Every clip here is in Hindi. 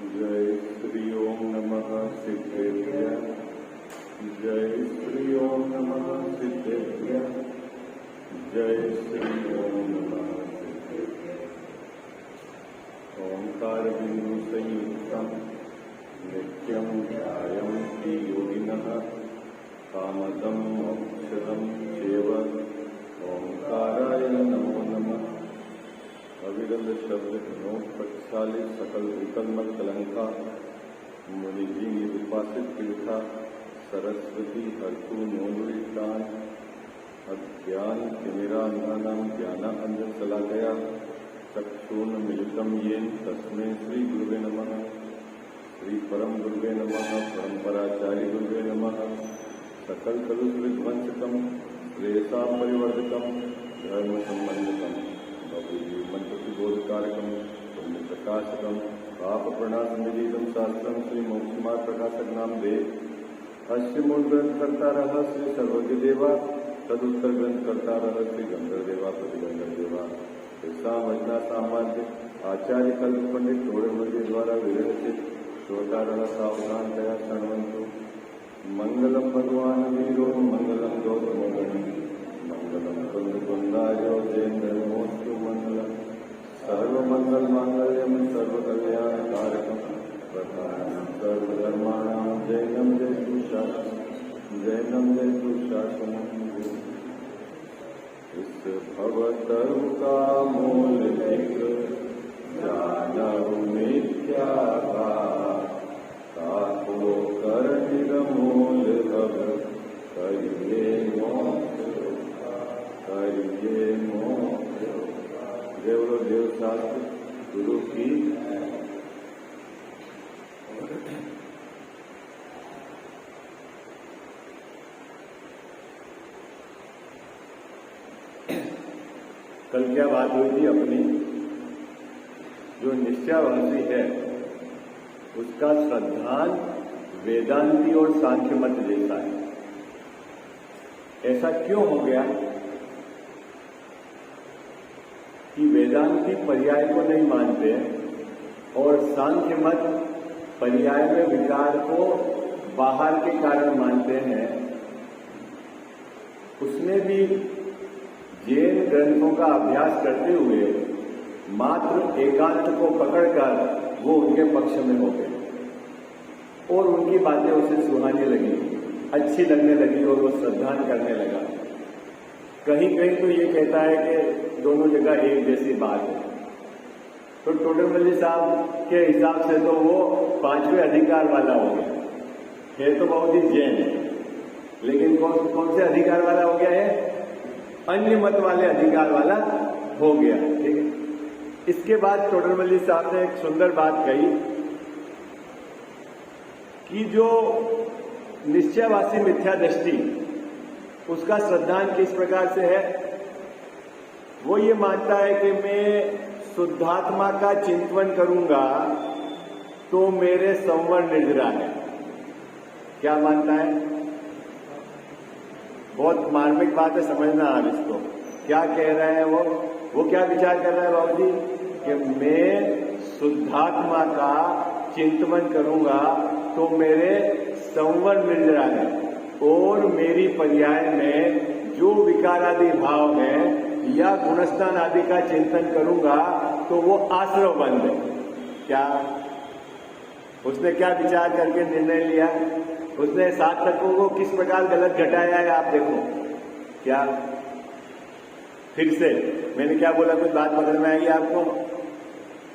जय श्री ओम नमः सिद्धेभ्यः। जय श्री ओम नमः सिद्धेभ्यः। जय श्री ओम नमः सिद्धेभ्यः। ओंकार बिंदु संयुक्तम् नित्यं ध्यायन्ति योगिनः कामदं मोक्षदं चैव। ओंकाराय नमो नमः। अविरल शब्द नोत्पक्षाली सकल विकलमल कलंका मुनि जी निरुपासित तीर्था सरस्वती हर्तु नोनुरितान अज्ञान तिमिरांधानां ज्ञाना अंजन शलाकया चक्षुर्ण मिलितम येन तस्मै श्री गुरुवे नमः। श्री परम गुरुवे नमः। परंपराचार्य गुरुवे नमः। सकल कलुष विध्वंसकम श्रेयसां परिवर्धकम धर्म संबंधकम मंत्र बोधकारकम पुण्य प्रकाशकम पाप प्रणाशनिधीतम शास्त्रम श्री मोक्षमार्ग प्रकाशक नाम दे। अश्य मूल ग्रंथ करता रहा श्री सर्वज्ञ देवा तदुत्तर ग्रंथ करता रहा श्री गंधर देवा प्रतिगंधर देवा। ऐसा वचना सामान्य आचार्य कल्प पंडित थोड़े मध्य द्वारा विरचित श्रोता रहा सावधान दया शरणवंतु। मंगलम भगवान वीरो मंगलम गौतमगण मंगलम कुंदायो जयेन्द्र मोस्तु मंगलम सर्वमंगल मांगल्यम सर्वकल्याणकारकम प्रधानम सर्वधर्माणां जैनम जयतु शासनम। इस भवतरु का मूल एक जानहु मिथ्या ताको कर निरमूल अब करिए मोक्ष करिए मोक्ष। जय बोलो देव शास्त्र गुरु की। कल क्या बात हुई थी अपनी? जो निश्चयावासी है उसका श्रद्धान वेदांती और सांख्य मत जैसा है। ऐसा क्यों हो गया कि वेदांती पर्याय को नहीं मानते और सांख्य मत पर्याय में विकार को बाहर के कारण मानते हैं? उसने भी जैन ग्रंथों का अभ्यास करते हुए मात्र एकांत को पकड़कर वो उनके पक्ष में हो गए और उनकी बातें उसे सुहाने लगी, अच्छी लगने लगी और वो श्रद्धान करने लगा। कहीं कहीं तो ये कहता है कि दोनों जगह एक जैसी बात है। तो टोडरमल्ली साहब के हिसाब से तो वो पांचवें अधिकार वाला हो गया है, तो बहुत ही जैन है, लेकिन कौन से अधिकार वाला हो गया है? अन्य मत वाले अधिकार वाला हो गया। ठीक है। इसके बाद टोडरमल्ली साहब ने एक सुंदर बात कही कि जो निश्चयवासी मिथ्या दृष्टि उसका श्रद्धान किस प्रकार से है? वो ये मानता है कि मैं शुद्धात्मा का चिंतन करूंगा तो मेरे संवर निर्जरा है। क्या मानता है? बहुत मार्मिक बात है, समझना आप इसको। क्या कह रहे हैं वो क्या विचार कर रहे हैं बाबू जी? कि मैं शुद्धात्मा का चिंतन करूंगा तो मेरे संवर निर्जरा है और मेरी पर्याय में जो विकारादि भाव है या गुणस्थान आदि का चिंतन करूंगा तो वो आश्रव बंद है। क्या उसने क्या विचार करके निर्णय लिया? उसने 7 तत्वों को किस प्रकार गलत घटाया है आप देखो। क्या फिर से मैंने क्या बोला? कुछ बात पकड़ में आएगी आपको?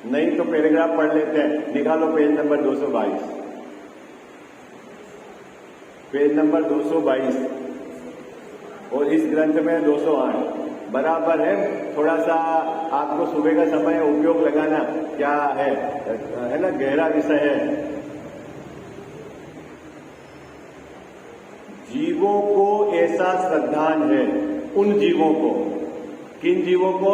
नहीं तो पैराग्राफ पढ़ लेते हैं। निकालो पेज नंबर 222, पेज नंबर 222 और इस ग्रंथ में 208 बराबर है। थोड़ा सा आपको सुबह का समय उपयोग लगाना। क्या है ना, गहरा विषय है। जीवों को ऐसा श्रद्धान है, उन जीवों को। किन जीवों को?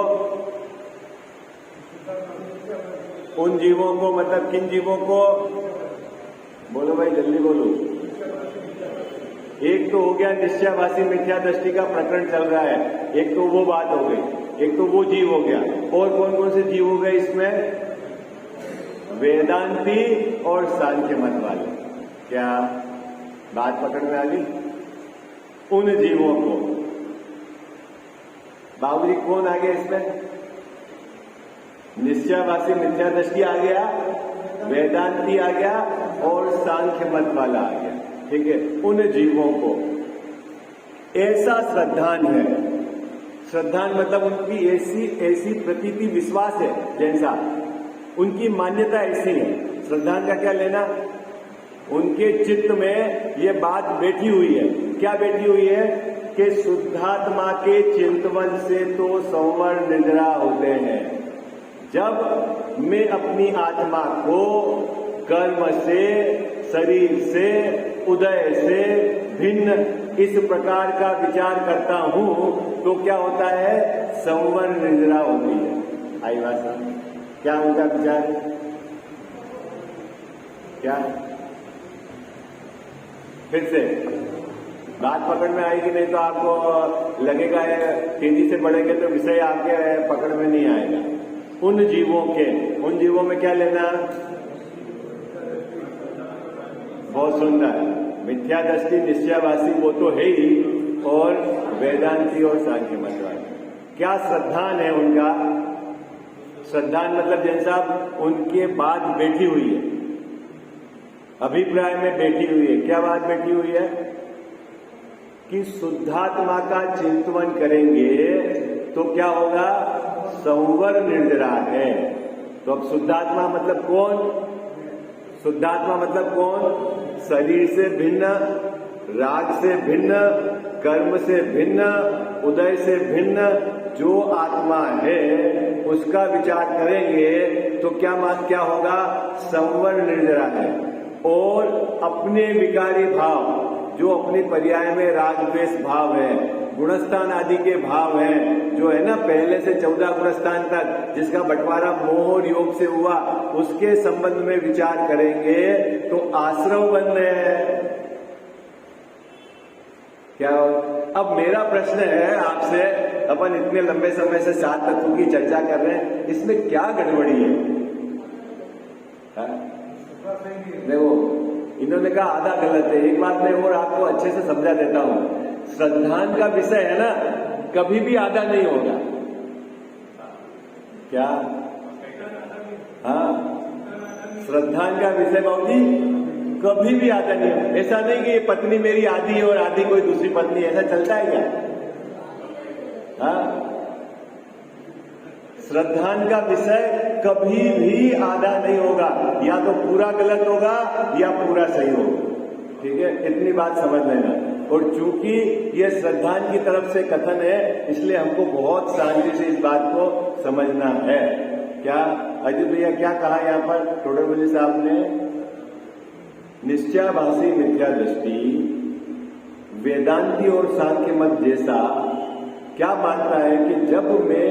उन जीवों को मतलब किन जीवों को? बोलो भाई, जल्दी बोलो। एक तो हो गया निश्चयवासी मिथ्या दृष्टि का प्रकरण चल रहा है, एक तो वो बात हो गई, एक तो वो जीव हो गया। और कौन कौन से जीव हो गए इसमें? वेदांती और सांख्य मत वाले। क्या बात पकड़ में आ गई? उन जीवों को, बाबूजी कौन आ गया इसमें? निश्चयवासी मिथ्या दृष्टि आ गया, वेदांती आ गया और सांख्य मत वाला आ गया। ठीक है, उन जीवों को ऐसा श्रद्धान है, श्रद्धान मतलब उनकी ऐसी प्रतीति विश्वास है, जैसा उनकी मान्यता ऐसी है। श्रद्धान का क्या लेना? उनके चित्त में ये बात बैठी हुई है। क्या बैठी हुई है? कि शुद्धात्मा के चिंतन से तो संवर निद्रा होते हैं। जब मैं अपनी आत्मा को कर्म से, शरीर से, उदय से भिन्न इस प्रकार का विचार करता हूं तो क्या होता है? संवर निद्रा होती है। आई बात समझ? क्या उनका विचार? क्या? फिर से बात पकड़ में आएगी, नहीं तो आपको लगेगा तेजी से बढ़ेंगे तो विषय आपके पकड़ में नहीं आएगा। उन जीवों में क्या लेना? बहुत सुंदर, मिथ्या दृष्टि निश्चयवासी वो तो है ही, और वेदांती और सांख्य मत वाले। क्या श्रद्धान है उनका? श्रद्धान मतलब जैसा उनके बात बैठी हुई है, अभिप्राय में बैठी हुई है। क्या बात बैठी हुई है? कि शुद्धात्मा का चिंतन करेंगे तो क्या होगा? संवर निर्जरा है। तो अब शुद्धात्मा मतलब कौन? शुद्धात्मा मतलब कौन? शरीर से भिन्न, राग से भिन्न, कर्म से भिन्न, उदय से भिन्न जो आत्मा है उसका विचार करेंगे तो क्या होगा? संवर निर्जरा है। और अपने विकारी भाव, जो अपने पर्याय में राग द्वेष भाव है, गुणस्थान आदि के भाव हैं, जो है ना पहले से 14 गुणस्थान तक जिसका बंटवारा मोह और योग से हुआ, उसके संबंध में विचार करेंगे तो आश्रव बंध है। क्या? अब मेरा प्रश्न है आपसे, अपन इतने लंबे समय से 7 तत्वों की चर्चा कर रहे हैं, इसमें क्या गड़बड़ी है? देखो, इन्होंने कहा आधा गलत है। एक बात मैं और आपको अच्छे से समझा देता हूं, श्रद्धान का विषय है ना, कभी भी आधा नहीं होगा। क्या? हाँ, श्रद्धान का विषय बाबूजी कभी भी आधा नहीं होगा। ऐसा नहीं कि ये पत्नी मेरी आधी है और आधी कोई दूसरी पत्नी, ऐसा चलता है क्या? हाँ, श्रद्धान का विषय कभी भी आधा नहीं होगा, या तो पूरा गलत होगा या पूरा सही होगा। ठीक है, इतनी बात समझ लेना। और चूंकि ये श्रद्धान की तरफ से कथन है, इसलिए हमको बहुत शांति से इस बात को समझना है। क्या अजय भैया क्या कहा यहाँ पर टोडरमल साहब ने? निश्चयाभासी मिथ्या दृष्टि वेदांती और सांख्य मत जैसा क्या मानता है कि जब मैं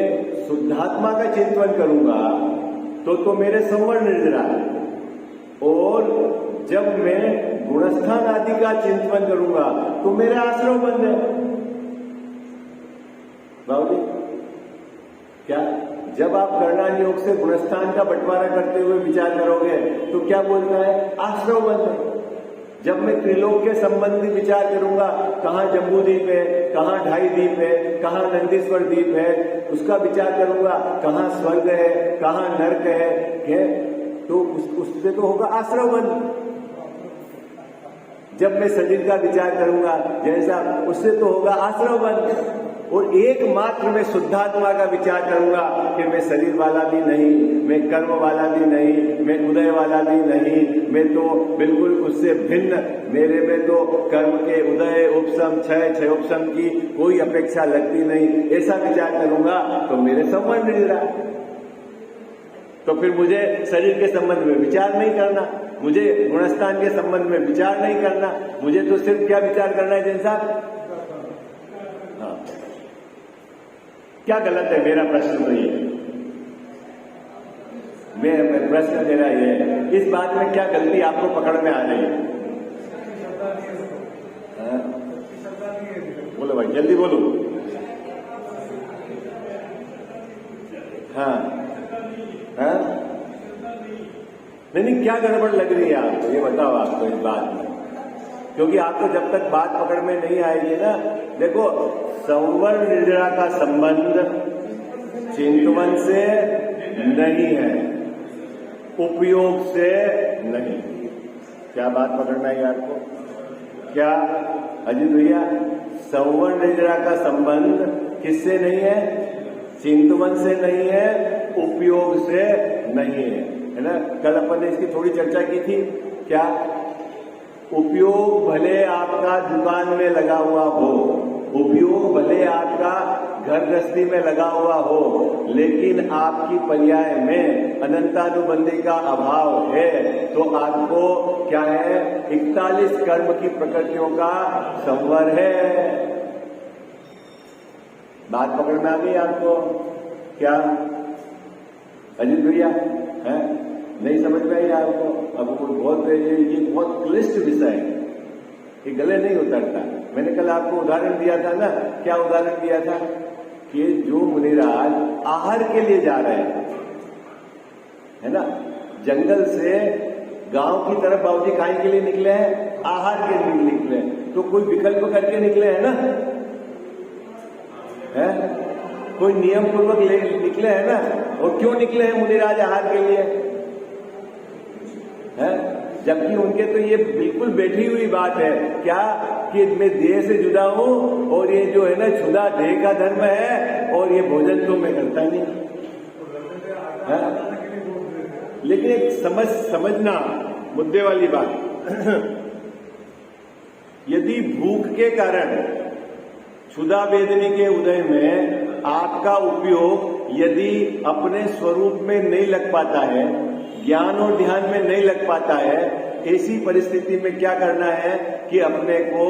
शुद्धात्मा का चिंतन करूंगा तो मेरे संवर निर्जरा है, और जब मैं गुणस्थान आदि का चिंतन करूंगा तो मेरे आश्रव बंद है। बाबूजी क्या? जब आप करणान योग से गुणस्थान का बंटवारा करते हुए विचार करोगे तो क्या बोलता है? आश्रव बंद है। जब मैं त्रिलोक के संबंधी विचार करूंगा, कहाँ जम्बू द्वीप है, कहाँ ढाई द्वीप है, कहाँ नंदीश्वर द्वीप है, उसका विचार करूंगा, कहाँ स्वर्ग है, कहाँ नरक है, तो उससे तो होगा आश्रव बंद। जब मैं शरीर का विचार करूंगा जैसा, उससे तो होगा आश्रव बंद। और एकमात्र मैं शुद्धात्मा का विचार करूंगा कि मैं शरीर वाला भी नहीं, मैं कर्म वाला भी नहीं, मैं उदय वाला भी नहीं, मैं तो बिल्कुल उससे भिन्न, मेरे में तो कर्म के उदय उपशम क्षय उपशम की कोई अपेक्षा लगती नहीं, ऐसा विचार करूंगा तो मेरे संबंध नहीं रहा। तो फिर मुझे शरीर के संबंध में विचार नहीं करना, मुझे गुणस्थान के संबंध में विचार नहीं करना, मुझे तो सिर्फ क्या विचार करना है जैन साहब? हाँ, क्या गलत है? मेरा प्रश्न तो ये है, मैं प्रश्न मेरा ये है, इस बात में क्या गलती आपको पकड़ में आ रही है? बोलो भाई, जल्दी बोलो। हाँ हाँ नहीं, क्या गड़बड़ लग रही है आपको, ये बताओ आपको इस बात में, क्योंकि आपको जब तक बात पकड़ में नहीं आएगी ना, देखो संवर निर्जरा का संबंध चिंतवन से नहीं है, उपयोग से नहीं। क्या बात पकड़ में आई आपको? क्या अजीत भैया, संवर निर्जरा का संबंध किससे नहीं है? चिंतवन से नहीं है, उपयोग से नहीं है ना। कल अपन ने इसकी थोड़ी चर्चा की थी। क्या उपयोग भले आपका दुकान में लगा हुआ हो, उपयोग भले आपका घर गृहस्थी में लगा हुआ हो, लेकिन आपकी पर्याय में अनंतानुबंधी का अभाव है, तो आपको क्या है? 41 कर्म की प्रकृतियों का संवर है। बात पकड़ में आ गई आपको? क्या अजीत भैया है? नहीं समझ में आई आपको? अब बहुत ये बहुत क्लिष्ट विषय है, ये गले नहीं उतरता। मैंने कल आपको उदाहरण दिया था ना, क्या उदाहरण दिया था? कि जो मुनिराज आहार के लिए जा रहे हैं, है ना, जंगल से गांव की तरफ बाबूजी खाने के लिए निकले हैं, आहार के लिए निकले हैं, तो कोई विकल्प करके निकले हैं ना, है? कोई नियम पूर्वक निकले हैं ना। और क्यों निकले हैं मुनिराज आहार के लिए? है? जबकि उनके तो ये बिल्कुल बैठी हुई बात है, क्या कि मैं देह से जुदा हूं और ये जो है ना क्षुधा देह का धर्म है, और ये भोजन तो मैं करता नहीं है? लेकिन एक समझना मुद्दे वाली बात यदि भूख के कारण क्षुधा वेदनी के उदय में आपका उपयोग यदि अपने स्वरूप में नहीं लग पाता है, ज्ञान और ध्यान में नहीं लग पाता है, ऐसी परिस्थिति में क्या करना है कि अपने को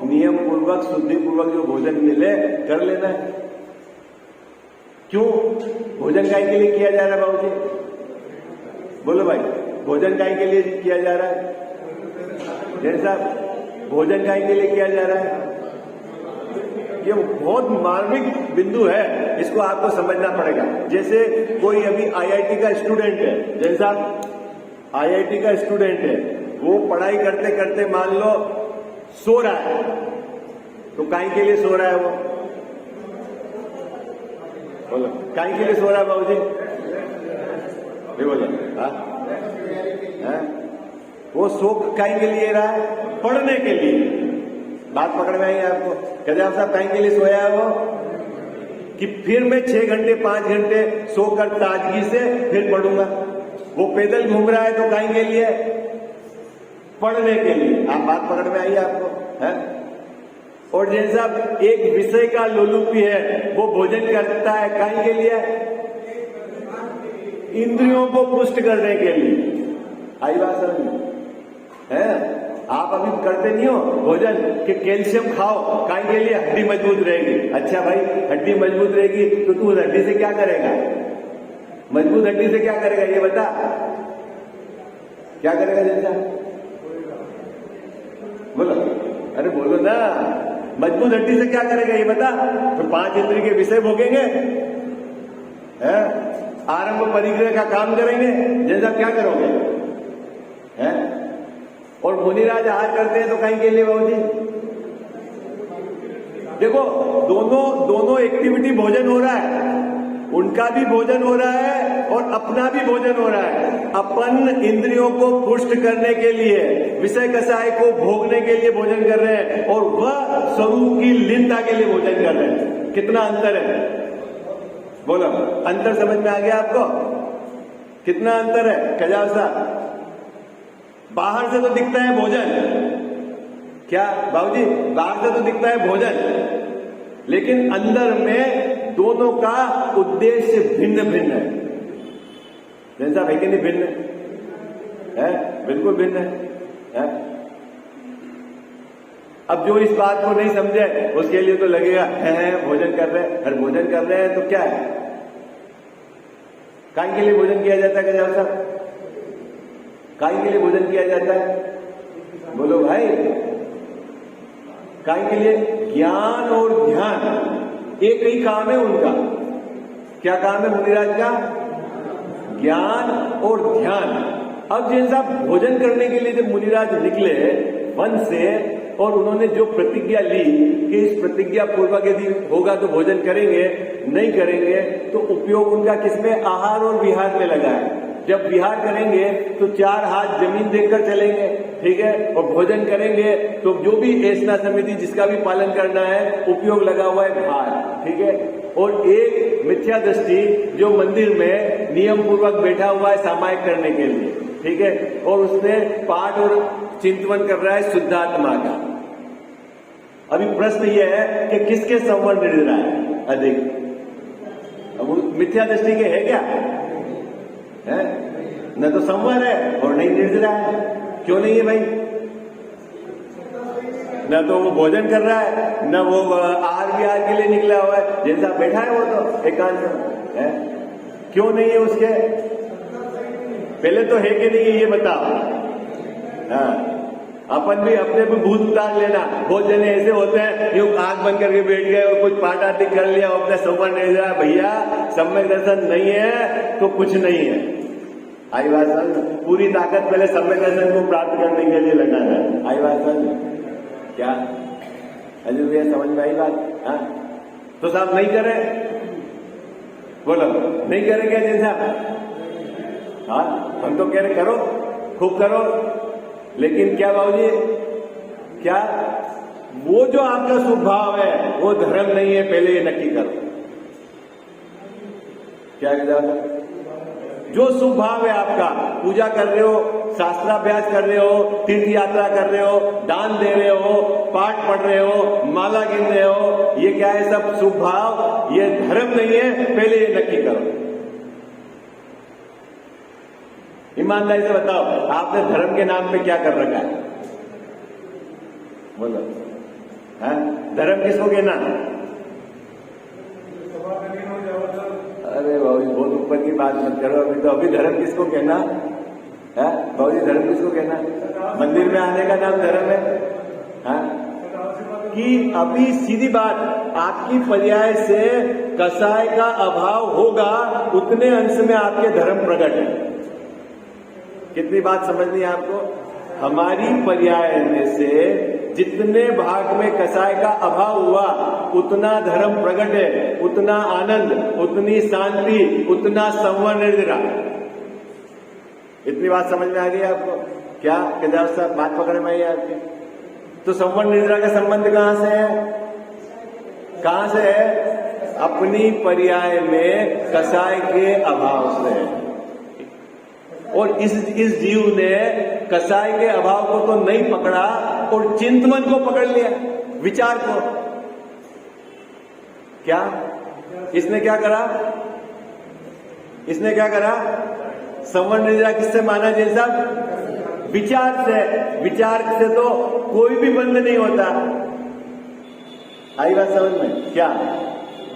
नियम पूर्वक शुद्धि पूर्वक जो भोजन मिले कर लेना है। क्यों भोजन काय के लिए किया जा रहा है बाबूजी? बोलो भाई, भोजन काय के लिए किया जा रहा है? जैसा भोजन काय के लिए किया जा रहा है? ये बहुत मार्मिक बिंदु है, इसको आपको समझना पड़ेगा। जैसे कोई अभी आईआईटी का स्टूडेंट है, जैसा आईआईटी का स्टूडेंट है, वो पढ़ाई करते करते मान लो सो रहा है, तो काहे के लिए सो रहा है? वो बोलो, काहे के लिए सो रहा है बाबूजी? नहीं बोलो, हाँ? वो सो काहे के लिए रहा है? पढ़ने के लिए। बात पकड़ में आई आपको? कजाब साहब काहे के लिए सोया है वो? कि फिर मैं 6 घंटे 5 घंटे सोकर ताजगी से फिर पढ़ूंगा। वो पैदल घूम रहा है तो काहे के लिए? पढ़ने के लिए। आप बात पकड़ में आई आपको? है? और जैसा एक विषय का लोलुपी है, वो भोजन करता है काहे के लिए? इंद्रियों को पुष्ट करने के लिए। आई बात समझ में? है? आप अभी करते नहीं हो भोजन कि कैल्शियम खाओ, काहे के लिए? हड्डी मजबूत रहेगी। अच्छा भाई, हड्डी मजबूत रहेगी तो तू उस हड्डी से क्या करेगा? मजबूत हड्डी से क्या करेगा ये बता? क्या करेगा जैसा? बोलो, अरे बोलो ना, मजबूत हड्डी से क्या करेगा ये बता? तो 5 इंद्रिय के विषय भोगेंगे, है? आरंभ परिग्रह का काम करेंगे। जैसा क्या करोगे? है? और मुनिराज आहार करते हैं तो कहीं के लिए बाबूजी? देखो, दोनों एक्टिविटी भोजन हो रहा है, उनका भी भोजन हो रहा है और अपना भी भोजन हो रहा है। अपन इंद्रियों को पुष्ट करने के लिए, विषय कसाय को भोगने के लिए भोजन कर रहे हैं, और वह स्वरूप की लीनता के लिए भोजन कर रहे हैं। कितना अंतर है? बोलो, अंतर समझ में आ गया आपको? कितना अंतर है? कजाव साहब, बाहर से तो दिखता है भोजन, क्या बाबूजी? बाहर से तो दिखता है भोजन, लेकिन अंदर में दोनों का उद्देश्य भिन्न भिन्न है। जैसा है कि नहीं? भिन्न है, बिल्कुल भिन्न है। अब जो इस बात को नहीं समझे उसके लिए तो लगेगा है भोजन कर रहे हैं, हर भोजन कर रहे हैं तो क्या है? काहे के लिए भोजन किया जाता है कजाव साहब? काहे के लिए भोजन किया जाता है? बोलो भाई, काहे के लिए? ज्ञान और ध्यान एक ही काम है उनका। क्या काम है मुनिराज का? ज्ञान और ध्यान। अब जैन साहब भोजन करने के लिए जब मुनिराज निकले वन से और उन्होंने जो प्रतिज्ञा ली कि इस प्रतिज्ञा पूर्वक यदि होगा तो भोजन करेंगे, नहीं करेंगे तो उपयोग उनका किसमें, आहार और विहार में लगा है। जब विहार करेंगे तो 4 हाथ जमीन देखकर चलेंगे, ठीक है, और भोजन करेंगे तो जो भी ऐसा समिति जिसका भी पालन करना है उपयोग लगा हुआ है भार, ठीक है। और एक मिथ्या दृष्टि जो मंदिर में नियम पूर्वक बैठा हुआ है सामायिक करने के लिए, ठीक है, और उसने पाठ और चिंतन कर रहा है शुद्धात्मा का। अभी प्रश्न यह है कि किसके संवरण निर्णय है अधिक, अब मिथ्या दृष्टि के है क्या है? न तो संवर है और नहीं निर्जरा है। क्यों नहीं है भाई? न तो वो भोजन कर रहा है, न वो आहार विहार के लिए निकला हुआ है, जैसा बैठा है वो तो एकांत है। क्यों नहीं है उसके? पहले तो है कि नहीं है ये बताओ। हाँ, अपन भी अपने भी भूत उतार लेना। बहुत जने ऐसे होते हैं यूं आंख बंद करके बैठ गए और कुछ पाठ आदि कर लिया, अपना संवरण नहीं रहा। भैया सम्यक दर्शन नहीं है तो कुछ नहीं है। आई बात समझ? पूरी ताकत पहले सम्यक दर्शन को प्राप्त करने के लिए लगाना है। आई बात समझ? क्या अजय भैया समझ में आई बात? हाँ, तो साहब नहीं करे, बोलो नहीं करेंगे जैसा? हाँ, हम तो कह रहे करो, खूब करो, लेकिन क्या बाबूजी, क्या वो जो आपका स्वभाव है वो धर्म नहीं है, पहले ये नक्की करो। क्या कहता? जो स्वभाव है आपका, पूजा कर रहे हो, शास्त्राभ्यास कर रहे हो, तीर्थ यात्रा कर रहे हो, दान दे रहे हो, पाठ पढ़ रहे हो, माला गिन रहे हो, ये क्या है? सब स्वभाव, ये धर्म नहीं है, पहले ये नक्की करो। ईमानदारी से बताओ, आपने धर्म के नाम पे क्या कर रखा है? बोलो, हाँ? धर्म किसको कहना? अरे बाबू बहुत ऊपर की बात मत करो। अभी तो अभी धर्म किसको कहना है? बाबू धर्म किसको कहना? मंदिर में आने का नाम धर्म है? हाँ? कि अभी सीधी बात, आपकी पर्याय से कसाय का अभाव होगा उतने अंश में आपके धर्म प्रकट है। कितनी बात समझनी है आपको? हमारी पर्याय में से जितने भाग में कसाय का अभाव हुआ उतना धर्म प्रकट है, उतना आनंद, उतनी शांति, उतना संवर निर्जरा। इतनी बात समझ में आ गई आपको? क्या केदार साहब बात पकड़ में आई आपके? तो संवर निर्जरा का संबंध कहां से है? कहां से है? अपनी पर्याय में कसाय के अभाव से है। और इस जीव ने कसाय के अभाव को तो नहीं पकड़ा और चिंतन को पकड़ लिया, विचार को। क्या इसने क्या करा? इसने क्या करा? संवरण निर्जरा किससे माना जैसा? विचार से। विचार से तो कोई भी बंध नहीं होता। आई बात समझ में? क्या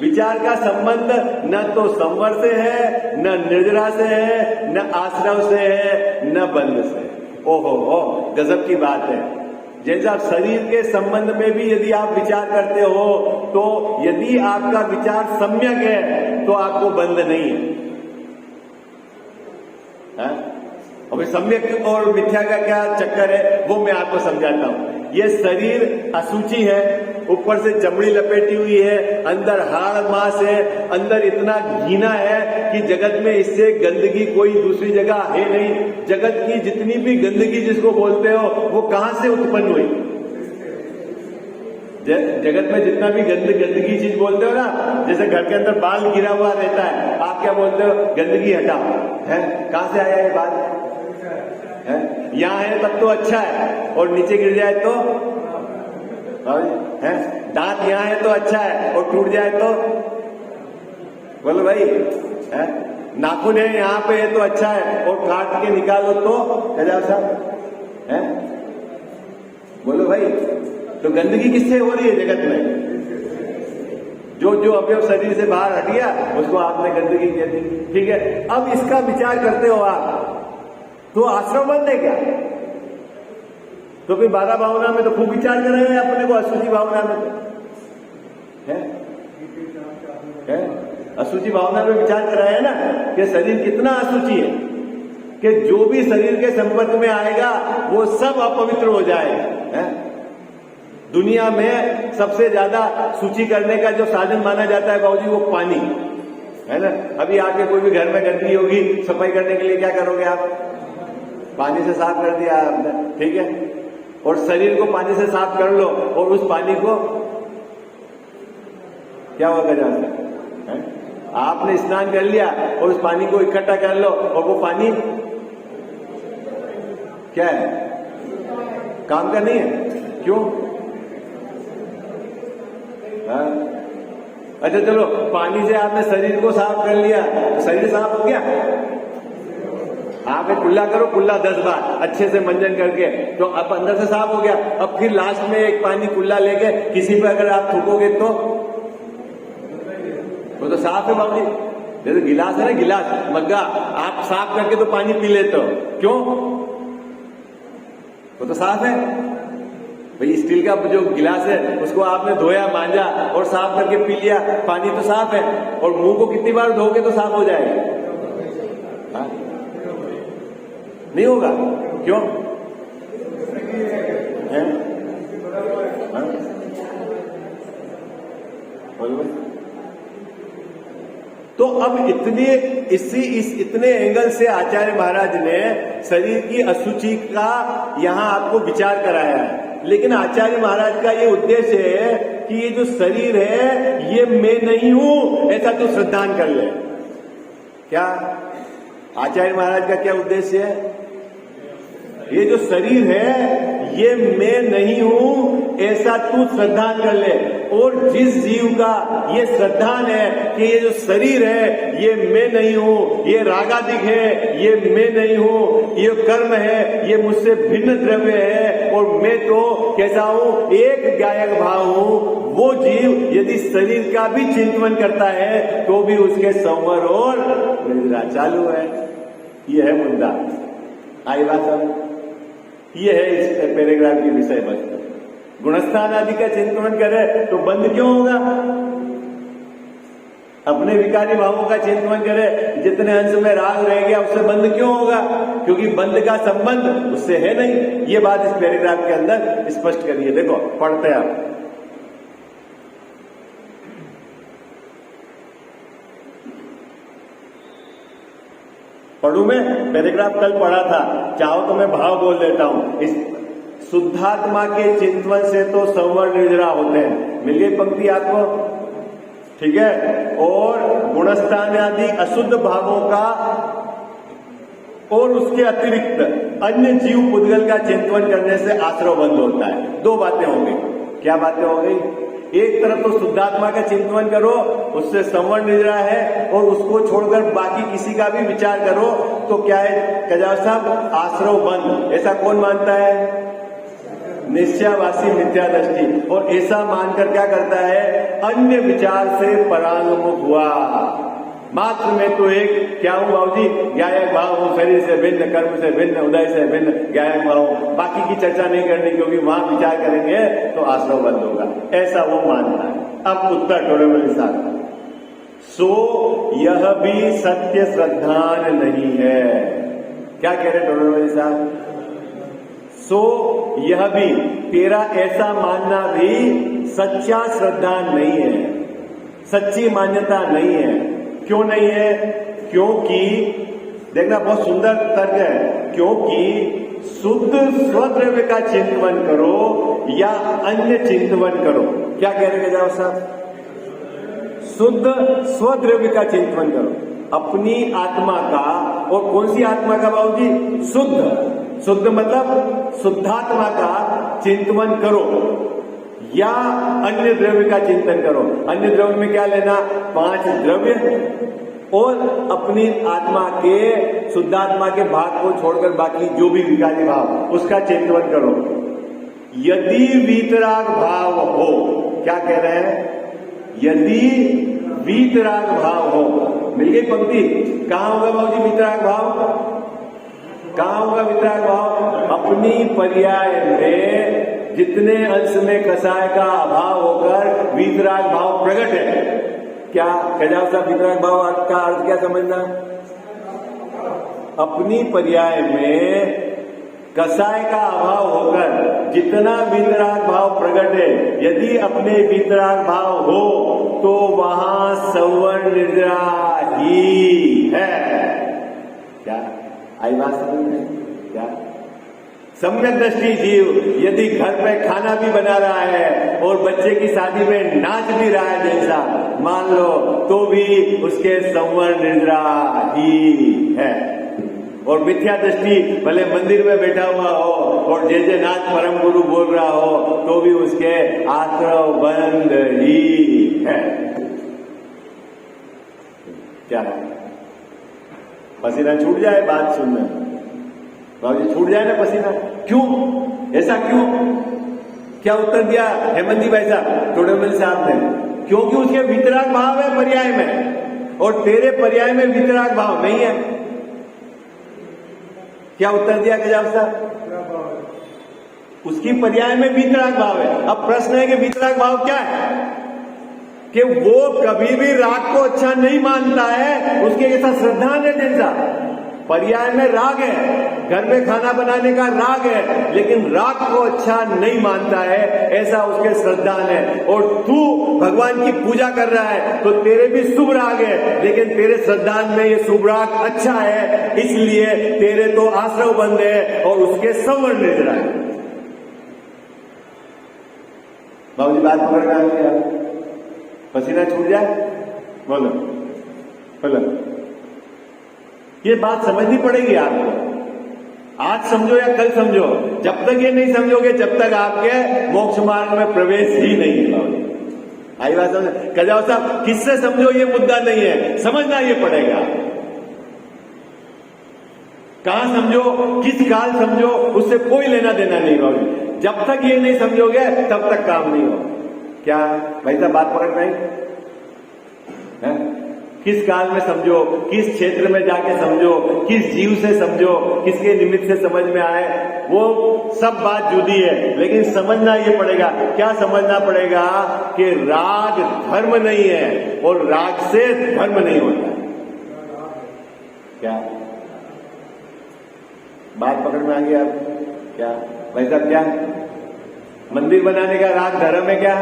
विचार का संबंध न तो संवर से है, न निर्जरा से है, न आश्रव से है, न बंध से। ओहो, गजब की बात है। जैसे आप शरीर के संबंध में भी यदि आप विचार करते हो तो यदि आपका विचार सम्यक है तो आपको बंध नहीं है। अभी सम्यक और मिथ्या का क्या चक्कर है वो मैं आपको समझाता हूं। ये शरीर अशुचि है, ऊपर से चमड़ी लपेटी हुई है, अंदर हाड़ मांस है, अंदर इतना घीना है कि जगत में इससे गंदगी कोई दूसरी जगह है नहीं। जगत की जितनी भी गंदगी जिसको बोलते हो वो कहां से उत्पन्न हुई? जगत में जितना भी गंदगी चीज बोलते हो ना, जैसे घर के अंदर बाल गिरा हुआ रहता है, आप क्या बोलते हो? गंदगी हटाओ। है कहां से आया ये बाल? है यहां है तब तो अच्छा है, और नीचे गिर जाए तो है? दांत यहां है तो अच्छा है और टूट जाए तो बोलो भाई, है? नाखून है यहां पे है तो अच्छा है और काट के निकालो तो क्या साहब है? बोलो भाई, तो गंदगी किससे हो रही है जगत में? जो जो अवयव शरीर से बाहर हट गया उसको आपने गंदगी कह दी। ठीक है, अब इसका विचार करते हो आप तो आश्रम बंद है क्या? तो फिर 12 भावना में तो खूब विचार कर रहे हैं अपने को, अशुचि भावना में तो है? अशुचि भावना में विचार कर रहे हैं ना कि शरीर कितना अशुचि है। कि जो भी शरीर के संपर्क में आएगा वो सब अपवित्र हो जाए। दुनिया में सबसे ज्यादा शुचि करने का जो साधन माना जाता है बाबूजी वो पानी है ना। अभी आपके कोई भी घर में गंदगी होगी, सफाई करने के लिए क्या करोगे आप? पानी से साफ कर दिया आपने, ठीक है। और शरीर को पानी से साफ कर लो और उस पानी को क्या होगा जाता है? आपने स्नान कर लिया और उस पानी को इकट्ठा कर लो और वो पानी क्या है? काम का नहीं है। क्यों? अच्छा चलो, पानी से आपने शरीर को साफ कर लिया तो शरीर साफ हो गया। आप एक कुल्ला करो, कुल्ला 10 बार अच्छे से मंजन करके, तो अब अंदर से साफ हो गया। अब फिर लास्ट में एक पानी कुल्ला लेके किसी पर अगर आप थूकोगे तो वो तो साफ है बाबूजी। जैसे गिलास है ना, गिलास मग्गा आप साफ करके तो पानी पी लेते हो, क्यों? वो तो साफ है भाई। स्टील का जो गिलास है उसको आपने धोया, मांजा और साफ करके पी लिया, पानी तो साफ है। और मुंह को कितनी बार धोगे तो साफ हो जाएगा? हाँ? नहीं होगा। क्यों? है? हाँ? बोलो। तो अब इतने एंगल से आचार्य महाराज ने शरीर की अशुचि का यहां आपको विचार कराया है। लेकिन आचार्य महाराज का ये उद्देश्य है कि ये जो शरीर है ये मैं नहीं हूं, ऐसा तो श्रद्धान कर ले। क्या आचार्य महाराज का क्या उद्देश्य है? ये जो शरीर है ये मैं नहीं हूं, ऐसा तू श्रद्धान कर ले। और जिस जीव का ये श्रद्धान है कि ये जो शरीर है ये मैं नहीं हूं, ये रागादिक है ये मैं नहीं हूं, ये कर्म है ये मुझसे भिन्न द्रव्य है और मैं तो कैसा हूं? एक गायक भाव हूं। वो जीव यदि शरीर का भी चिंतन करता है तो भी उसके संवर और निद्रा चालू है। ये है मुद्दा। आई बात सब? ये है इस पैराग्राफ की विषय वस्तु। गुणस्थान आदि का चिंतन करे तो बंद क्यों होगा? अपने विकारी भावों का चिंतन करे, जितने अंश में राग रह गया उससे बंद क्यों होगा? क्योंकि बंद का संबंध उससे है नहीं। ये बात इस पैराग्राफ के अंदर स्पष्ट करिए। देखो पढ़ते हैं आप। पढ़ू मैं पैराग्राफ कल पढ़ा था, चाहो तो मैं भाव बोल देता हूं। इस शुद्धात्मा के चिंतन से तो संवर निर्जरा होते हैं। मिल गई पंक्ति आपको? ठीक है। और गुणस्थान आदि अशुद्ध भावों का और उसके अतिरिक्त अन्य जीव पुद्गल का चिंतन करने से आश्रव बंद होता है। दो बातें हो गई। क्या बातें हो गई? एक तरफ तो शुद्धात्मा का चिंतन करो, उससे संवर निद्रा है, और उसको छोड़कर बाकी किसी का भी विचार करो तो क्या है कजाव साहब? आश्रव बंद। ऐसा कौन मानता है? निश्चयवासी मिथ्या दृष्टि। और ऐसा मानकर क्या करता है? अन्य विचार से परांगमुख हुआ। मात्र में तो एक क्या हूं बाबूजी? गायक भाव हूं, शरीर से भिन्न, कर्म से भिन्न, उदय से भिन्न गायक भाव हूं। बाकी की चर्चा नहीं करनी, क्योंकि वहां विचार करेंगे तो आश्रव बंद होगा। ऐसा वो मानता है। अब उत्तर टोरेमल साहब, सो यह भी सत्य श्रद्धान नहीं है। क्या कह रहे टोरेमल साहब? सो यह भी, तेरा ऐसा मानना भी सच्चा श्रद्धान नहीं है, सच्ची मान्यता नहीं है। क्यों नहीं है? क्योंकि देखना बहुत सुंदर तर्क है। क्योंकि शुद्ध स्वद्रव्य का चिंतन करो या अन्य चिंतन करो। क्या कह रहे हैं साहब? शुद्ध स्वद्रव्य का चिंतन करो, अपनी आत्मा का। और कौन सी आत्मा का बाबूजी? शुद्ध। शुद्ध मतलब शुद्धात्मा का चिंतन करो या अन्य द्रव्य का चिंतन करो। अन्य द्रव्य में क्या लेना? 5 द्रव्य और अपनी आत्मा के, शुद्धात्मा के भाग को छोड़कर बाकी जो भी विकारी भाव उसका चिंतन करो। यदि वीतराग भाव हो, क्या कह रहे हैं? यदि वीतराग भाव हो। मिल गई पंक्ति? कहां होगा बाबूजी वीतराग भाव? कहां होगा वीतराग भाव? अपनी पर्याय में जितने अंश में कसाय का अभाव होकर वीतराग भाव प्रकट है। क्या कजाव साहब वीतराग भाव का अर्थ क्या समझना? अपनी पर्याय में कसाय का अभाव होकर जितना वीतराग भाव प्रकट है, यदि अपने वीतराग भाव हो तो वहां सवर्ण निद्रा ही है। क्या आई बात समझ में? क्या सम्यक दृष्टि जीव यदि घर पे खाना भी बना रहा है और बच्चे की शादी में नाच भी रहा है जैसा मान लो, तो भी उसके संवर्ण निद्रा ही है। और मिथ्या दृष्टि भले मंदिर में बैठा हुआ हो और जय नाथ परम गुरु बोल रहा हो तो भी उसके आश्रव बंद ही है। क्या है? पसीना छूट जाए बात सुनना, बाबूजी छूट जाए ना पसीना, क्यों ऐसा क्यों? क्या उत्तर दिया हेमंत जी भाई साहब, टोडेमल साहब ने? क्योंकि उसके वितराग भाव है पर्याय में और तेरे पर्याय में वितराग भाव नहीं है। क्या उत्तर दिया गजाव साहब? उसकी पर्याय में वितराग भाव है। अब प्रश्न है कि वितराग भाव क्या है? कि वो कभी भी राग को अच्छा नहीं मानता है, उसके जैसा श्रद्धान है जैसा। पर्याय में राग है, घर में खाना बनाने का राग है, लेकिन राग को अच्छा नहीं मानता है, ऐसा उसके श्रद्धान है। और तू भगवान की पूजा कर रहा है तो तेरे भी शुभ राग है, लेकिन तेरे श्रद्धान में ये शुभ राग अच्छा है, इसलिए तेरे तो आश्रव बंद है और उसके संवर्ण निद्रा है। बाबूजी बात पकड़ रहा है? पसीना छूट जाए? बोलो बोलो। ये बात समझनी पड़ेगी आपको। आज समझो या कल समझो, जब तक ये नहीं समझोगे जब तक आपके मोक्ष मार्ग में प्रवेश ही नहीं होगा। आई बात समझ? कजाओ साहब किससे समझो ये मुद्दा नहीं है, समझना ये पड़ेगा। कहां समझो, किस काल समझो, उससे कोई लेना देना नहीं होगा। जब तक ये नहीं समझोगे तब तक काम नहीं होगा। क्या भाई साहब बात पकड़ नहीं है? किस काल में समझो, किस क्षेत्र में जाके समझो, किस जीव से समझो, किसके निमित्त से समझ में आए, वो सब बात जुदी है। लेकिन समझना ये पड़ेगा। क्या समझना पड़ेगा? कि राग धर्म नहीं है और राग से धर्म नहीं होता। क्या बात पकड़ में आ गई आप? क्या भाई साहब? क्या मंदिर बनाने का राग धर्म है? क्या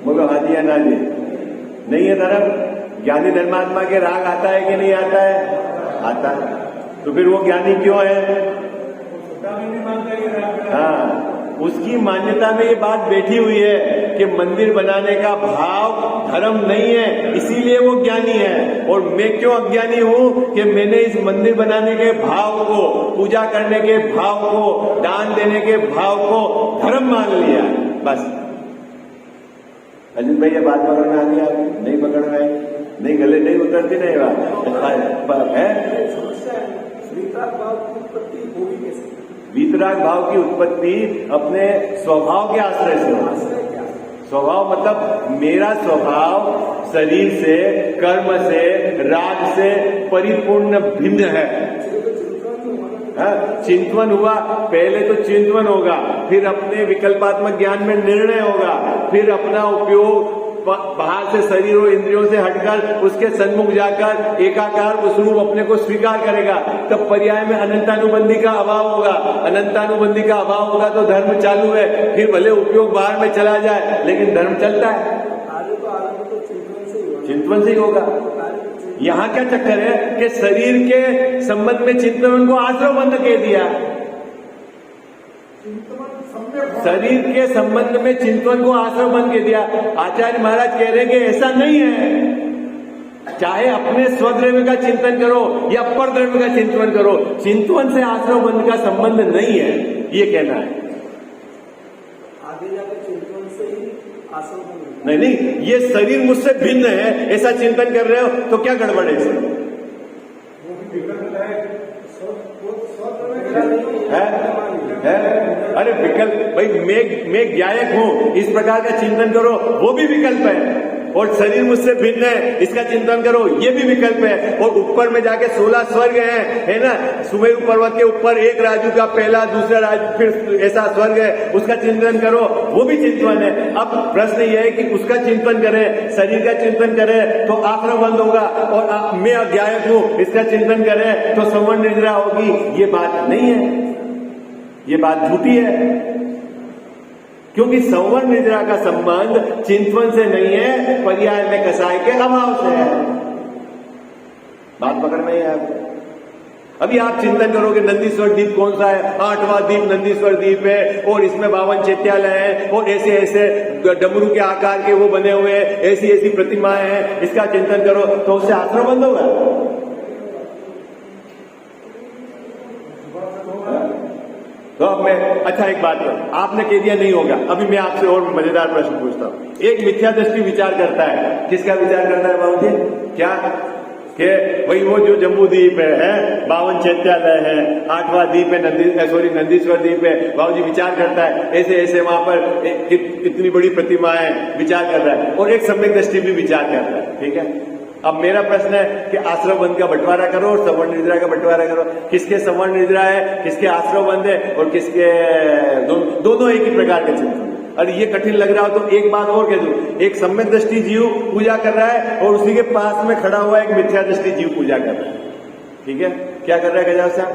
बोलो हाँ जी या ना जी? नहीं है धर्म। ज्ञानी धर्मात्मा के राग आता है कि नहीं आता है? आता है। तो फिर वो ज्ञानी क्यों है? हाँ, उसकी मान्यता में ये बात बैठी हुई है कि मंदिर बनाने का भाव धर्म नहीं है, इसीलिए वो ज्ञानी है। और मैं क्यों अज्ञानी हूं? कि मैंने इस मंदिर बनाने के भाव को, पूजा करने के भाव को, दान देने के भाव को धर्म मान लिया। बस अजीत भाई ये बात पकड़ में आ गई? आप नहीं पकड़ रहे? नहीं, गले नहीं उतरती नहीं बात है। वीतराग भाव की उत्पत्ति अपने स्वभाव के आश्रय से होती। स्वभाव मतलब मेरा स्वभाव शरीर से, कर्म से, राग से परिपूर्ण भिन्न है। चिंतवन हुआ, पहले तो चिंतवन होगा, फिर अपने विकल्पात्मक ज्ञान में निर्णय होगा, फिर अपना उपयोग बाहर से शरीर और इंद्रियों से हटकर उसके सन्मुख जाकर एकाकार उस रूप अपने को स्वीकार करेगा। तब पर्याय में अनंतानुबंधी का अभाव होगा। अनंतानुबंधी का अभाव होगा तो धर्म चालू है। फिर भले उपयोग बाहर में चला जाए लेकिन धर्म चलता है। चिंतवन से ही होगा। यहाँ क्या चक्कर है कि शरीर के संबंध में चिंतन को आश्रव बंद कह दिया। शरीर के संबंध में चिंतन को आश्रव बंद कह दिया। आचार्य महाराज कह रहे हैं कि ऐसा नहीं है। चाहे अपने स्वद्रव्य का चिंतन करो या पर द्रव्य का चिंतन करो, चिंतन से आश्रव बंद का संबंध नहीं है, ये कहना है। आगे जाकर चिंतन से ही आश्रव बंद नहीं, ये शरीर मुझसे भिन्न है ऐसा चिंतन कर रहे हो तो क्या गड़बड़ है इसमें? है? अरे विकल्प भाई, मैं ज्ञायक हूं इस प्रकार का चिंतन करो, वो भी विकल्प है। और शरीर मुझसे भिन्न है, इसका चिंतन करो, ये भी विकल्प है। और ऊपर में जाके 16 स्वर्ग है ना, सुमेरु पर्वत के ऊपर एक राजू का पहला, दूसरा राजू, फिर ऐसा स्वर्ग है, उसका चिंतन करो, वो भी चिंतन है। अब प्रश्न ये है कि उसका चिंतन करें, शरीर का चिंतन करें तो आश्रम बंद होगा, और मैं अज्ञायक हूं, इसका चिंतन करें तो संवर्ण निद्रा होगी। ये बात नहीं है, ये बात झूठी है, क्योंकि संवर्ण निद्रा का संबंध चिंतन से नहीं है, पर्याय में कसाय के अभाव से है। बात पकड़ में है आपको। अभी आप चिंतन करोगे नंदीश्वर द्वीप कौन सा है, 8वां द्वीप नंदीश्वर द्वीप है, और इसमें 52 चैत्यालय है, और ऐसे ऐसे डमरू के आकार के वो बने हुए हैं, ऐसी ऐसी प्रतिमाएं हैं, इसका चिंतन करो तो उससे आश्रम बंद होगा। तो अब मैं, अच्छा एक बात कर, आपने कह दिया नहीं होगा, अभी मैं आपसे और मजेदार प्रश्न पूछता हूं। एक मिथ्या दृष्टि विचार करता है, किसका विचार करता है बाबू जी? क्या कि वही वो जो जम्बू द्वीप है, 52 चैत्यालय है, 8वां द्वीप है, नंदीश्वर द्वीप है, बाबू जी विचार करता है, ऐसे ऐसे वहां पर इतनी बड़ी प्रतिमा है, विचार कर रहा है, और एक सम्यक दृष्टि भी विचार कर रहा है, ठीक है। अब मेरा प्रश्न है कि आश्रम बंद का बंटवारा करो और संवर्ण निद्रा का बंटवारा करो। किसके संवर्ण निद्रा है, किसके आश्रम बंद है, और किसके दोनों एक ही प्रकार के चिंतन। अरे ये कठिन लग रहा हो तो एक बात और कह दूं, एक सम्यक दृष्टि जीव पूजा कर रहा है और उसी के पास में खड़ा हुआ एक मिथ्या दृष्टि जीव पूजा कर रहा है, ठीक है। क्या कर रहा है गजाव साहब?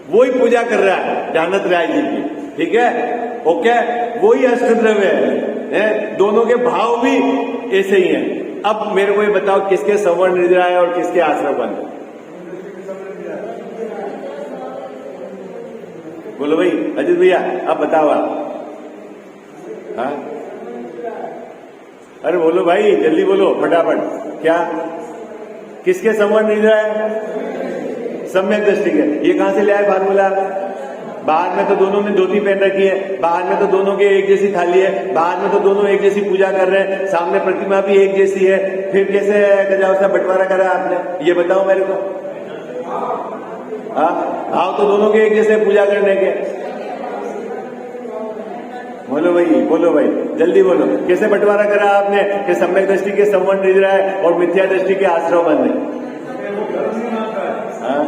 वही पूजा कर रहा है जानत राय जी की, ठीक है, ओके, वही अष्टद्रव्य है, दोनों के भाव भी ऐसे ही हैं। अब मेरे को ये बताओ किसके संवर्ण निद्रा है और किसके आश्रम बंद है? बोलो भाई अजित भैया, अब बताओ आप। हाँ? अरे बोलो भाई, जल्दी बोलो फटाफट। क्या किसके संवर्ण निद्रा है? सम्यक दृष्टि के। ये कहां से ले आए फार्मूला? बाहर में तो दोनों ने धोती पहन रखी है, बाहर में तो दोनों के एक जैसी थाली है, बाहर में तो दोनों एक जैसी पूजा कर रहे हैं, सामने प्रतिमा भी एक जैसी है, फिर कैसे गजावसा बंटवारा करा आपने? ये बताओ मेरे को। हाँ, भाव तो दोनों के एक जैसे पूजा करने के। बोलो भाई जल्दी बोलो, कैसे बंटवारा करा आपने कि सम्यक दृष्टि के संवर्ण निद्रा है और मिथ्या दृष्टि के आश्रम बंद है? हाँ?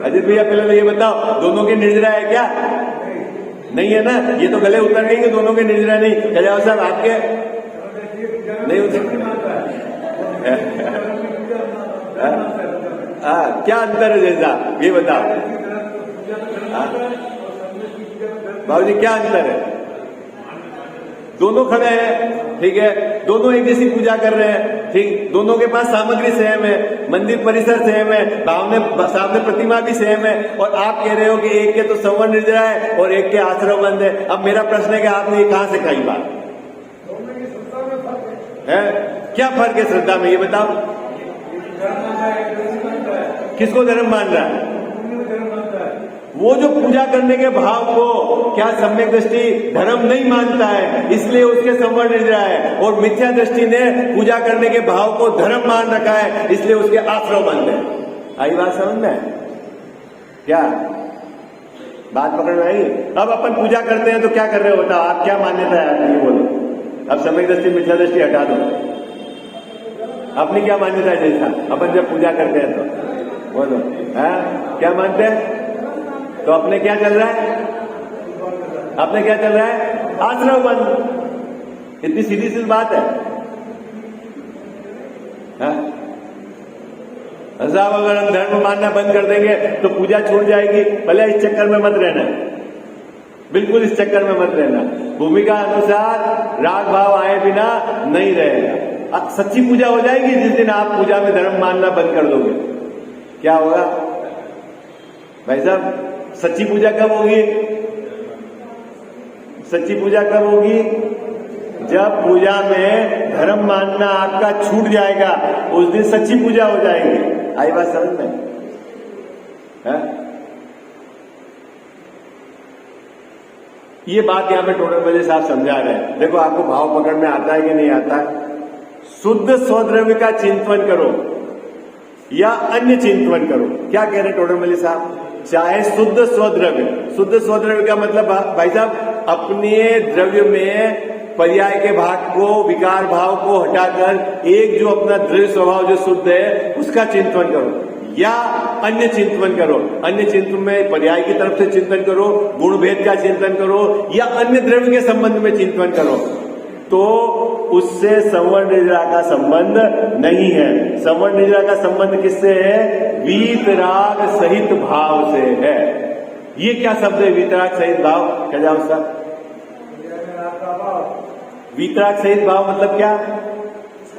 अजित भैया पहले तो ये बताओ, दोनों के निर्जरा है क्या? नहीं है ना, ये तो गले उतर गई कि दोनों के निर्जरा नहीं। गजाव साहब आपके नहीं उतर। क्या अंतर है जैसा, ये बताओ बाबूजी, क्या अंतर है? दोनों खड़े हैं, ठीक है, दोनों एक जैसी पूजा कर रहे हैं, ठीक, दोनों के पास सामग्री सेम है, मंदिर परिसर सेम है, सामने प्रतिमा भी सेम है, और आप कह रहे हो कि एक के तो संवर्ण निद्रा है और एक के आश्रम बंद है। अब मेरा प्रश्न है कि आपने ये कहां से खाई बात है? क्या फर्क है श्रद्धा में, ये बताओ। किसको धर्म मान रहा है? वो जो पूजा करने के भाव को क्या सम्यक दृष्टि धर्म नहीं मानता है, इसलिए उसके संवर्ण निद्रा है, और मिथ्या दृष्टि ने पूजा करने के भाव को धर्म मान रखा है, इसलिए उसके आश्रम बंद है। आई बात समझ में? क्या बात पकड़ में आई? अब अपन पूजा करते हैं तो क्या कर रहे हो बताओ, आप क्या मान्यता है आपकी, ये बोलो। अब सम्यक दृष्टि मिथ्या दृष्टि हटा दो, अपनी क्या मान्यता है जैसा अपन जब पूजा करते हैं तो बोलो, क्या मानते हैं? तो अपने क्या चल रहा है? अपने क्या चल रहा है? आश्रम बंद। इतनी सीधी सी बात है। साहब अगर हम धर्म मानना बंद कर देंगे तो पूजा छूट जाएगी, भले इस चक्कर में मत रहना, बिल्कुल इस चक्कर में मत रहना। भूमिका अनुसार राग भाव आए बिना नहीं रहेगा। अब सच्ची पूजा हो जाएगी जिस दिन आप पूजा में धर्म मानना बंद कर दोगे। क्या होगा भाई साहब? सच्ची पूजा कब होगी? सच्ची पूजा कब होगी? जब पूजा में धर्म मानना आपका छूट जाएगा, उस दिन सच्ची पूजा हो जाएगी। आई बात समझ में? ये बात यहां पे टोटल बजे साहब समझा रहे हैं। देखो आपको भाव पकड़ में आता है कि नहीं आता? शुद्ध स्वद्रव्य का चिंतन करो या अन्य चिंतन करो। क्या कह रहे हैं टोटल बजे साहब? चाहे शुद्ध स्वद्रव्य का मतलब भाई साहब अपने द्रव्य में पर्याय के भाग को, विकार भाव को हटाकर एक जो अपना दृढ़ स्वभाव जो शुद्ध है उसका चिंतन करो, या अन्य चिंतन करो। अन्य चिंतन में पर्याय की तरफ से चिंतन करो, गुण भेद का चिंतन करो, या अन्य द्रव्य के संबंध में चिंतन करो, तो उससे संवर्ण निद्रा का संबंध नहीं है। संवर्ण निद्रा का संबंध किससे है? वीतराग सहित भाव से है। ये क्या शब्द है वीतराग सहित भाव? क्या जाओ साहब? वीतराग सहित भाव मतलब क्या?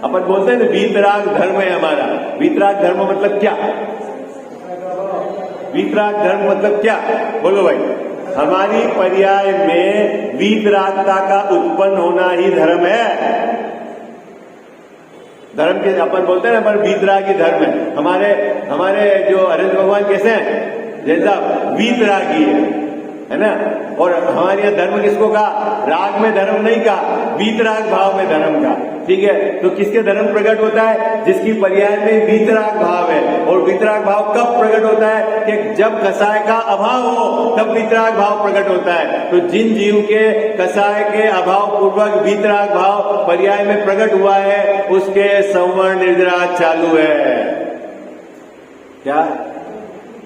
अपन बोलते हैं ना वीतराग धर्म है हमारा। वीतराग धर्म मतलब क्या? वीतराग धर्म मतलब क्या? बोलो भाई। हमारी पर्याय में वीतरागता का उत्पन्न होना ही धर्म है। धर्म के अपन बोलते हैं ना, पर वीतरागी धर्म है। हमारे जो हरेंद्र भगवान कैसे हैं? जैसा वीतरागी है ना। और हमारे यहाँ धर्म किसको कहा? राग में धर्म नहीं कहा, वीतराग भाव में धर्म का। ठीक है, तो किसके धर्म प्रकट होता है? जिसकी पर्याय में वीतराग भाव है। और वीतराग भाव कब प्रकट होता है? कि जब कसाय का अभाव हो तब वीतराग भाव प्रकट होता है। तो जिन जीव के कसाय के अभाव पूर्वक वीतराग भाव पर्याय में प्रकट हुआ है उसके संवर्ण निद्रा चालू है। क्या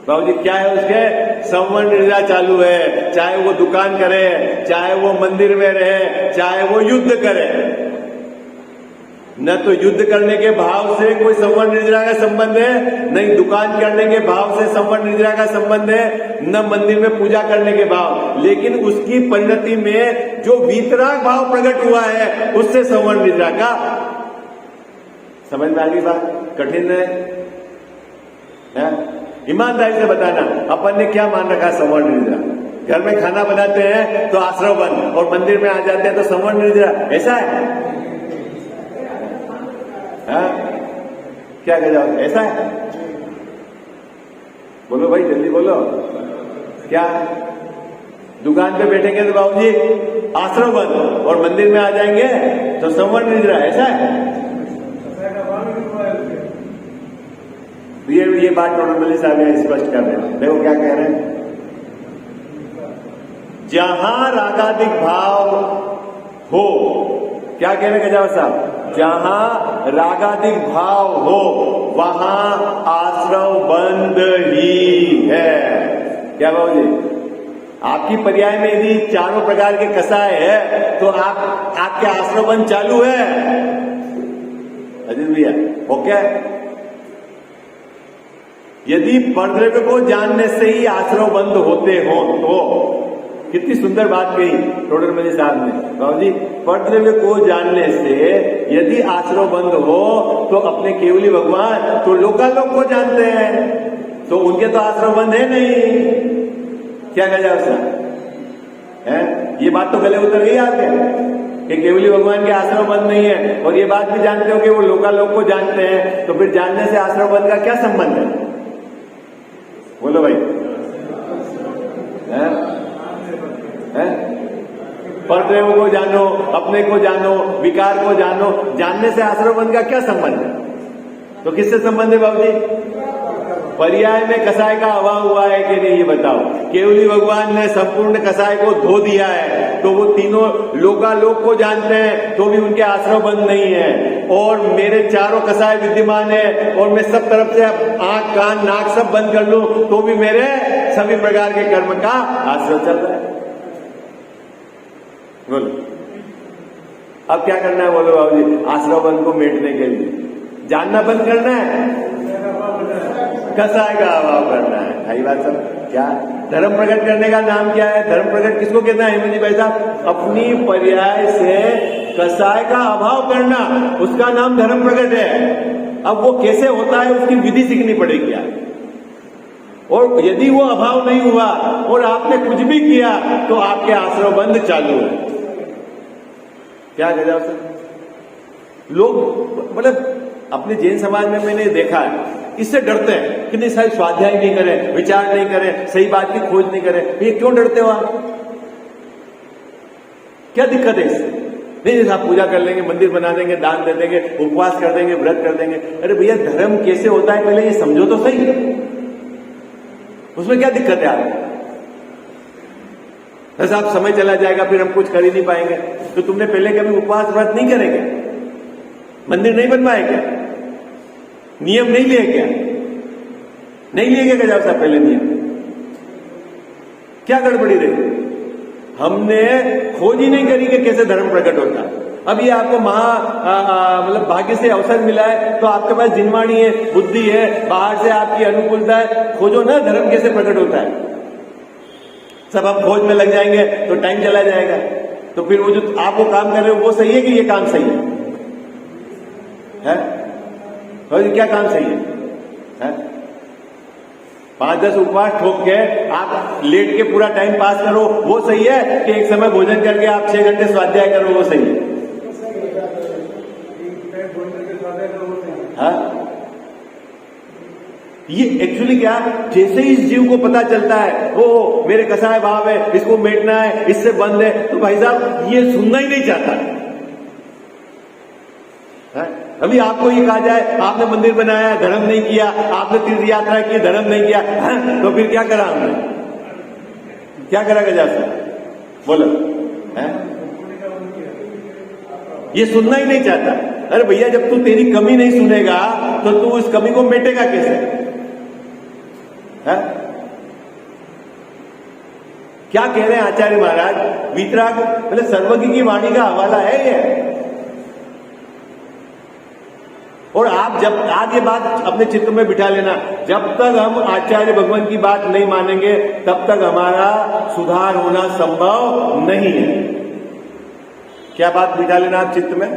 बाबू जी? क्या है उसके? संवर्ण निद्रा चालू है। चाहे वो दुकान करे, चाहे वो मंदिर में रहे, चाहे वो युद्ध करे। न तो युद्ध करने के भाव से कोई संवर्ण निद्रा का संबंध है, नहीं दुकान करने के भाव से संवर्ण निद्रा का संबंध है, न मंदिर में पूजा करने के भाव। लेकिन उसकी परिणति में जो वीतराग भाव प्रकट हुआ है उससे संवर्ण निद्रा का। समझ में आ गई बात? कठिन है? ईमानदारी से बताना, अपन ने क्या मान रखा संवर्ण निद्रा? घर में खाना बनाते हैं तो आश्रव बंद, और मंदिर में आ जाते हैं तो संवर्ण निद्रा। ऐसा है? क्या कह जाओ? ऐसा है? बोलो भाई, जल्दी बोलो। क्या दुकान पे बैठेंगे तो बाबूजी आश्रव बंद, और मंदिर में आ जाएंगे तो संवर्ण निद्रा। ऐसा है? ये बात टोटल साहब स्पष्ट कर रहे हैं। देखो क्या कह रहे हैं। जहां रागादिक भाव हो, क्या कह रहे हैं गजाव साहब? जहां रागादिक भाव हो वहां आश्रव बंद ही है। क्या बाबू जी? आपकी पर्याय में यदि चारों प्रकार के कसाय है तो आपके आश्रव बंद चालू है। अजीत भैया ओके? यदि परद्रव्य को जानने से ही आश्रव बंद होते हो तो, कितनी सुंदर बात कही टोडरमल साहब ने। बाबू जी, परद्रव्य को जानने से यदि आश्रव बंद हो तो अपने केवली भगवान तो लोकालोक को जानते हैं, तो उनके तो आश्रव बंद है नहीं। क्या कहा जाए उसका? ये बात तो गले उतर गई आपके कि केवली भगवान के आश्रव बंद नहीं है, और ये बात भी जानते हो कि वो लोकालोक को जानते हैं। तो फिर जानने से आश्रव बंद का क्या संबंध है? बोलो भाई। परद्रव्य को जानो, अपने को जानो, विकार को जानो। जानने से आश्रव बंद का क्या संबंध है? तो किससे संबंध है बाबू जी? पर्याय में कसाय का अभाव हुआ है कि नहीं ये बताओ। केवली भगवान ने संपूर्ण कसाय को धो दिया है तो वो तीनों लोकालोक को जानते हैं तो भी उनके आश्रव बंद नहीं है। और मेरे चारों कसाय विद्यमान है और मैं सब तरफ से आंख कान नाक सब बंद कर लूं तो भी मेरे सभी प्रकार के कर्म का आश्रव चल रहा है। बोलो अब क्या करना है? बोलो बाबू जी, आश्रव बंद को मेटने के लिए जानना बंद करना है, कसाय का अभाव करना है। सही बात सब। क्या धर्म प्रकट करने का नाम क्या है? धर्म प्रकट किसको कहना है हेमंत जी भाई साहब? अपनी पर्याय से कसाय का अभाव करना, उसका नाम धर्म प्रकट है। अब वो कैसे होता है उसकी विधि सीखनी पड़ेगी। और यदि वो अभाव नहीं हुआ और आपने कुछ भी किया तो आपके आश्रव बंद चालू है। क्या कह जाओ सर? लोग मतलब अपने जैन समाज में मैंने देखा है, इससे डरते हैं कि नहीं साहब स्वाध्याय नहीं करें, विचार नहीं करें, सही बात की खोज नहीं करें। ये क्यों डरते हो आप? क्या दिक्कत है इससे? नहीं जैसे आप पूजा कर लेंगे, मंदिर बना देंगे, दान दे देंगे, उपवास कर देंगे, व्रत कर देंगे। अरे भैया धर्म कैसे होता है पहले ये समझो तो सही, उसमें क्या दिक्कत है आपको? साहब समय चला जाएगा, फिर हम कुछ कर ही नहीं पाएंगे। तो तुमने पहले कभी उपवास व्रत नहीं करेंगे? मंदिर नहीं बनवाए क्या? नियम नहीं लिए क्या? नहीं लिए क्या गजाव साहब पहले नियम? क्या गड़बड़ी रही? हमने खोज ही नहीं करी कि कैसे धर्म प्रकट होता है। अब ये आपको मतलब भाग्य से अवसर मिला है, तो आपके पास जिनवाणी है, बुद्धि है, बाहर से आपकी अनुकूलता है, खोजो ना धर्म कैसे प्रकट होता है। सब आप खोज में लग जाएंगे तो टाइम चला जाएगा। तो फिर वो जो आप वो काम कर रहे हो वो सही है कि ये काम सही है? तो क्या काम सही है? 5-10 उपवास ठोक के आप लेट के पूरा टाइम पास करो वो सही है कि एक समय भोजन करके आप 6 घंटे स्वाध्याय करो वो सही है? हाँ, ये एक्चुअली क्या, जैसे इस जीव को पता चलता है वो मेरे कसाय भाव है, इसको मेटना है, इससे बंद है, तो भाई साहब ये सुनना ही नहीं चाहता है। अभी आपको ये कहा जाए आपने मंदिर बनाया, धर्म नहीं किया, आपने तीर्थ यात्रा की, धर्म नहीं किया, तो फिर क्या करा हमने? क्या करा गजा साहब बोलो? ये सुनना ही नहीं चाहता। अरे भैया, जब तू तेरी कमी नहीं सुनेगा तो तू इस कमी को मेटेगा कैसे? है? क्या कह रहे हैं आचार्य महाराज? वीतराग मतलब सर्वज्ञ की वाणी का हवाला है ये। और आप जब आज ये बात अपने चित्त में बिठा लेना, जब तक हम आचार्य भगवान की बात नहीं मानेंगे तब तक हमारा सुधार होना संभव नहीं है। क्या बात बिठा लेना आप चित्त में?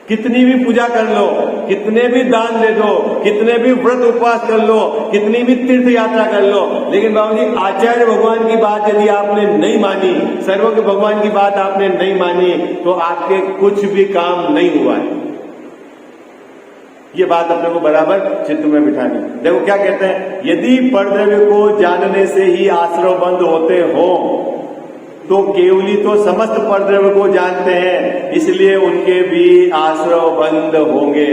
कितनी भी पूजा कर लो, कितने भी दान दे दो, कितने भी व्रत उपवास कर लो, कितनी भी तीर्थ यात्रा कर लो, लेकिन बाबू जी आचार्य भगवान की बात यदि आपने नहीं मानी, सर्वज्ञ भगवान की बात आपने नहीं मानी, तो आपके कुछ भी काम नहीं हुआ है। ये बात अपने को बराबर चित्त में बिठानी। देखो क्या कहते हैं, यदि परद्रव्य को जानने से ही आश्रव बंद होते हो तो केवली तो समस्त परद्रव्य को जानते हैं, इसलिए उनके भी आश्रव बंद होंगे।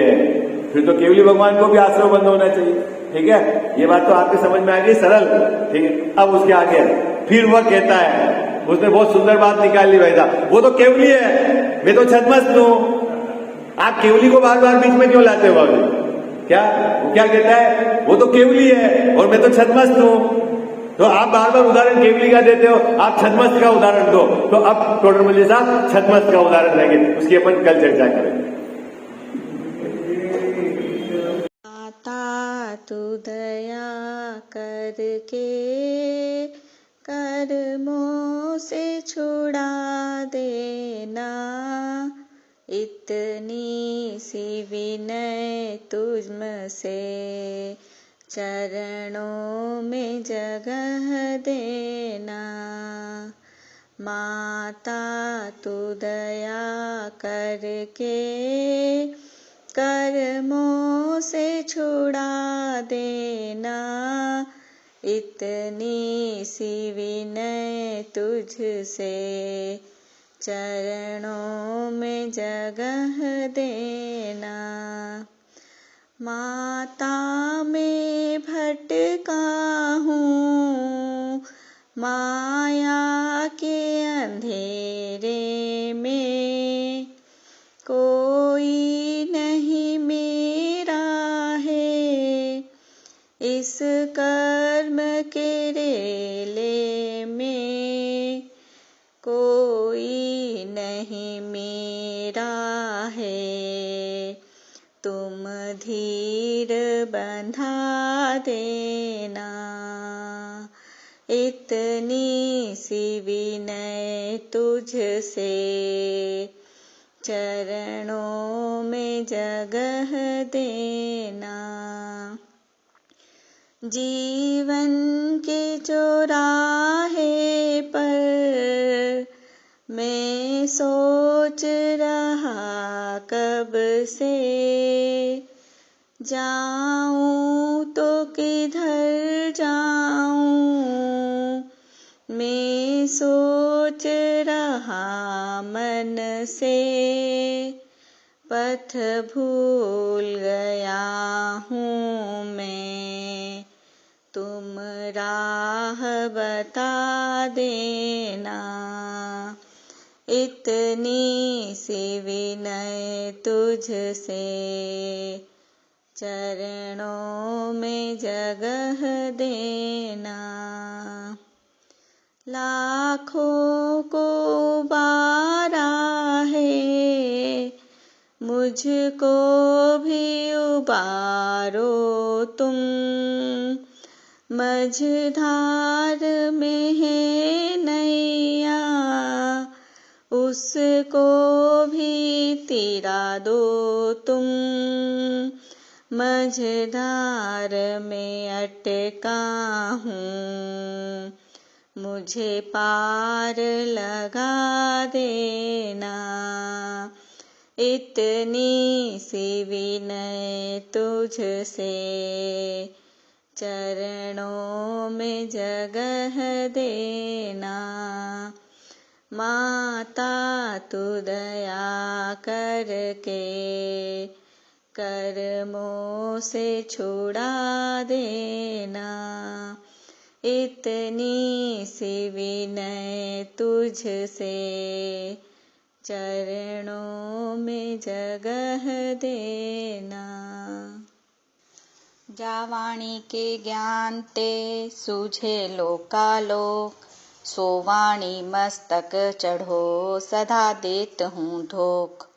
फिर तो केवली भगवान को भी आश्रव बंद होना चाहिए। ठीक है, ये बात तो आपके समझ में आ गई, सरल। ठीक है, अब उसके आगे फिर वह कहता है, उसने बहुत सुंदर बात निकाल ली भाई साहब, वो तो केवली है, मैं तो छद्मस्त हूं। आप केवली को बार बार बीच में क्यों लाते हो बाबू? क्या वो क्या कहता है, वो तो केवली है और मैं तो छद्मस्त हूं। तो आप बार बार उदाहरण केवली का देते हो, आप छद्मस्त का उदाहरण दो। तो अब टोडरमल साहब छद्मस्त का उदाहरण देंगे, उसकी अपन कल चर्चा करेंगे। माता तू दया करके कर्मों से छुड़ा देना, इतनी सी विनय तुझसे चरणों में जगह देना। माता तू दया करके कर्मों से छुड़ा देना, इतनी सी विनय तुझसे चरणों में जगह देना। माता में भटका हूँ माया के अंधेरे में, कोई नहीं मेरा है इस कर्म के रेले में, कोई नहीं मेरा है तुम धीर बंधा देना, इतनी सी विनय तुझसे चरणों में जगह देना। जीवन के चौराहे पर मैं सोच रहा कब से, जाऊं तो किधर जाऊं, मैं सोच रहा मन से, पथ भूल गया हूँ मैं, तुम राह बता देना। इतनी सी विनय तुझसे, चरणों में जगह देना। लाखों को उबारा है, मुझको भी उबारो तुम। मझधार में है नैया, उसको भी तिरा दो तुम। मझधार में अटका हूँ, मुझे पार लगा देना। इतनी सी विनय तुझसे, चरणों में जगह देना। माता तू दया करके, कर्मों से छुड़ा देना। इतनी सी विनय तुझसे, चरणों में जगह देना। जावाणी के ज्ञान ते सूझे लोकालोक, सोवाणी मस्तक चढ़ो सदा देत हूँ धोख।